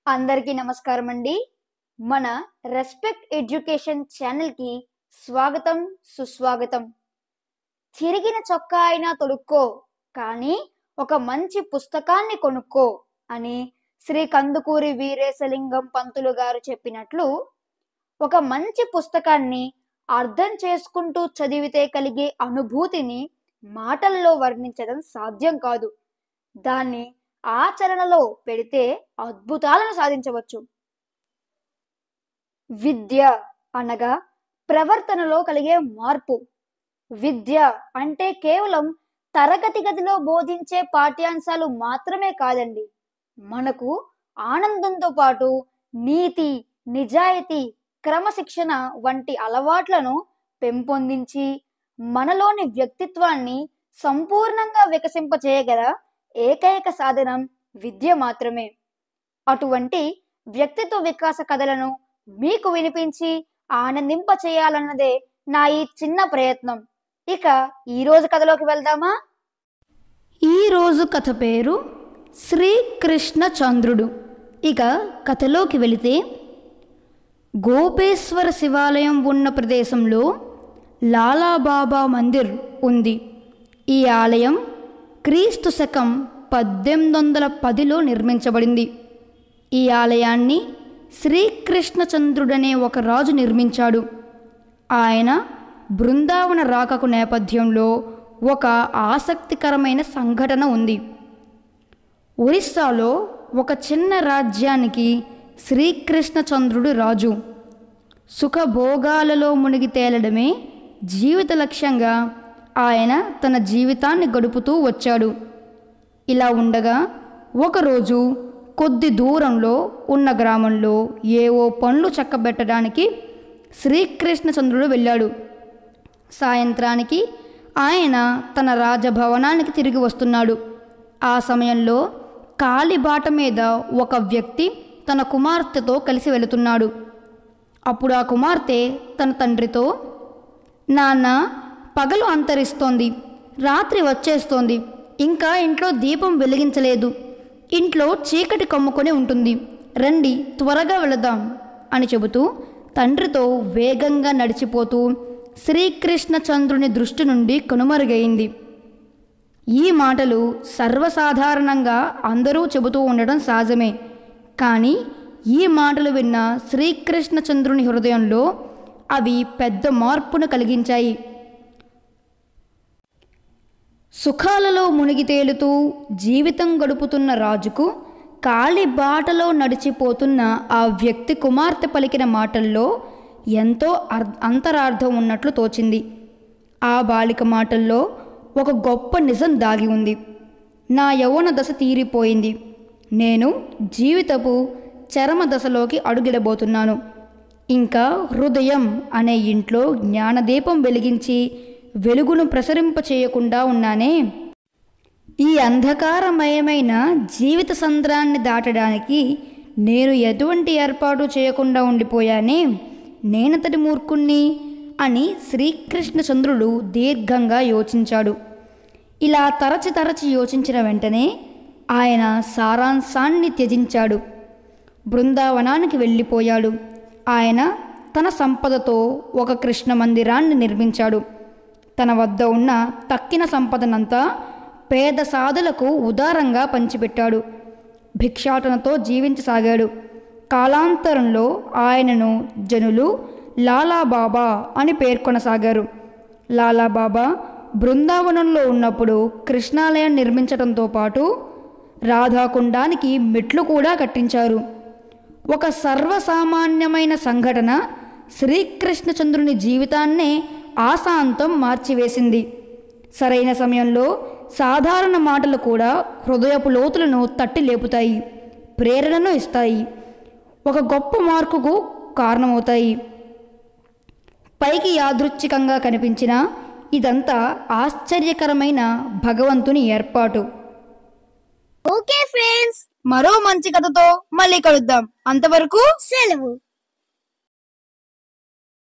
అందరికీ నమస్కారం అండి. మన రెస్పెక్ట్ ఎడ్యుకేషన్ ఛానల్కి స్వాగతం, సుస్వాగతం. చిరిగిన చొక్కా అయినా తొడుక్కో, కానీ ఒక మంచి పుస్తకాన్ని కొనుక్కో అని శ్రీ కందుకూరి వీరేశలింగం పంతులు గారు చెప్పినట్లు, ఒక మంచి పుస్తకాన్ని అర్థం చేసుకుంటూ చదివితే కలిగే అనుభూతిని మాటల్లో వర్ణించడం సాధ్యం కాదు. దాన్ని ఆచరణలో పెడితే అద్భుతాలను సాధించవచ్చు. విద్య అనగా ప్రవర్తనలో కలిగే మార్పు. విద్య అంటే కేవలం తరగతి గదిలో బోధించే పాఠ్యాంశాలు మాత్రమే కాదండి. మనకు ఆనందంతో పాటు నీతి, నిజాయితీ, క్రమశిక్షణ వంటి అలవాట్లను పెంపొందించి మనలోని వ్యక్తిత్వాన్ని సంపూర్ణంగా వికసింపచేయగల ఏకైక సాధనం విద్య మాత్రమే. అటువంటి వ్యక్తిత్వ వికాస కథలను మీకు వినిపించి ఆనందింప చేయాలన్నదే నా ఈ చిన్న ప్రయత్నం. ఇక ఈరోజు కథలోకి వెళ్దామా? ఈరోజు కథ పేరు శ్రీకృష్ణ చంద్రుడు. ఇక కథలోకి వెళితే, గోపేశ్వర శివాలయం ఉన్న ప్రదేశంలో లాలాబాబా మందిర్ ఉంది. ఈ ఆలయం క్రీస్తు శకం 1810లో నిర్మించబడింది. ఈ ఆలయాన్ని శ్రీకృష్ణచంద్రుడనే ఒక రాజు నిర్మించాడు. ఆయన బృందావన రాకకు నేపథ్యంలో ఒక ఆసక్తికరమైన సంఘటన ఉంది. ఒరిస్సాలో ఒక చిన్న రాజ్యానికి శ్రీకృష్ణచంద్రుడు రాజు. సుఖభోగాలలో మునిగి తేలడమే జీవిత లక్ష్యంగా ఆయన తన జీవితాన్ని గడుపుతూ వచ్చాడు. ఇలా ఉండగా ఒకరోజు కొద్ది దూరంలో ఉన్న గ్రామంలో ఏవో పనులు చక్కబెట్టడానికి శ్రీకృష్ణచంద్రుడు వెళ్ళాడు. సాయంత్రానికి ఆయన తన రాజభవనానికి తిరిగి వస్తున్నాడు. ఆ సమయంలో కాలిబాట మీద ఒక వ్యక్తి తన కుమార్తెతో కలిసి వెళుతున్నాడు. అప్పుడు ఆ కుమార్తె తన తండ్రితో, నాన్న, పగలు అంతరిస్తోంది, రాత్రి వచ్చేస్తోంది, ఇంకా ఇంట్లో దీపం వెలిగించలేదు, ఇంట్లో చీకటి కమ్ముకొని ఉంటుంది, రండి త్వరగా వెళదాం అని చెబుతూ తండ్రితో వేగంగా నడిచిపోతూ శ్రీకృష్ణచంద్రుని దృష్టి నుండి కనుమరుగైంది. ఈ మాటలు సర్వసాధారణంగా అందరూ చెబుతూ ఉండడం సహజమే. కానీ ఈ మాటలు విన్న శ్రీకృష్ణచంద్రుని హృదయంలో అవి పెద్ద మార్పును కలిగించాయి. సుఖాలలో మునిగి తేలుతూ జీవితం గడుపుతున్న రాజుకు కాలి బాటలో నడిచిపోతున్న ఆ వ్యక్తి కుమార్తె పలికిన మాటల్లో ఎంతో అంతరార్థం ఉన్నట్లు తోచింది. ఆ బాలిక మాటల్లో ఒక గొప్ప నిజం దాగి ఉంది. నా యౌవన దశ తీరిపోయింది, నేను జీవితపు చరమ దశలోకి అడుగిడబోతున్నాను. ఇంకా హృదయం అనే ఇంట్లో జ్ఞానదీపం వెలిగించి వెలుగును ప్రసరింపచేయకుండా ఉన్నానే. ఈ అంధకారమయమైన జీవిత సంద్రాన్ని దాటడానికి నేను ఎటువంటి ఏర్పాటు చేయకుండా ఉండిపోయానే, నేనతడి మూర్ఖుణ్ణి అని శ్రీకృష్ణచంద్రుడు దీర్ఘంగా యోచించాడు. ఇలా తరచి యోచించిన వెంటనే ఆయన సారాంశాన్ని త్యజించాడు. బృందావనానికి వెళ్ళిపోయాడు. ఆయన తన సంపదతో ఒక కృష్ణ మందిరాన్ని నిర్మించాడు. తన వద్ద ఉన్న తక్కిన సంపదనంతా పేద సాధులకు ఉదారంగా పంచిపెట్టాడు. భిక్షాటనతో జీవించసాగాడు. కాలాంతరంలో ఆయనను జనులు లాలాబాబా అని పేర్కొనసాగారు. లాలాబాబా బృందావనంలో ఉన్నప్పుడు కృష్ణాలయం నిర్మించడంతో పాటు రాధాకుండానికి మెట్లు కూడా కట్టించారు. ఒక సర్వసామాన్యమైన సంఘటన శ్రీకృష్ణచంద్రుని జీవితాన్నే ఆశాంతం మార్చివేసింది. సరైన సమయంలో సాధారణ మాటలు కూడా హృదయపు లోతులను తట్టి లేపుతాయి, ప్రేరణను ఇస్తాయి, ఒక గొప్ప మార్పుకు కారణమవుతాయి. పైకి యాదృచ్ఛికంగా కనిపించిన ఇదంతా ఆశ్చర్యకరమైన భగవంతుని ఏర్పాటు. ఓకే ఫ్రెండ్స్, మరో మంచి కథతో మళ్ళీ కలుద్దాం. అంతవరకు సెలవు.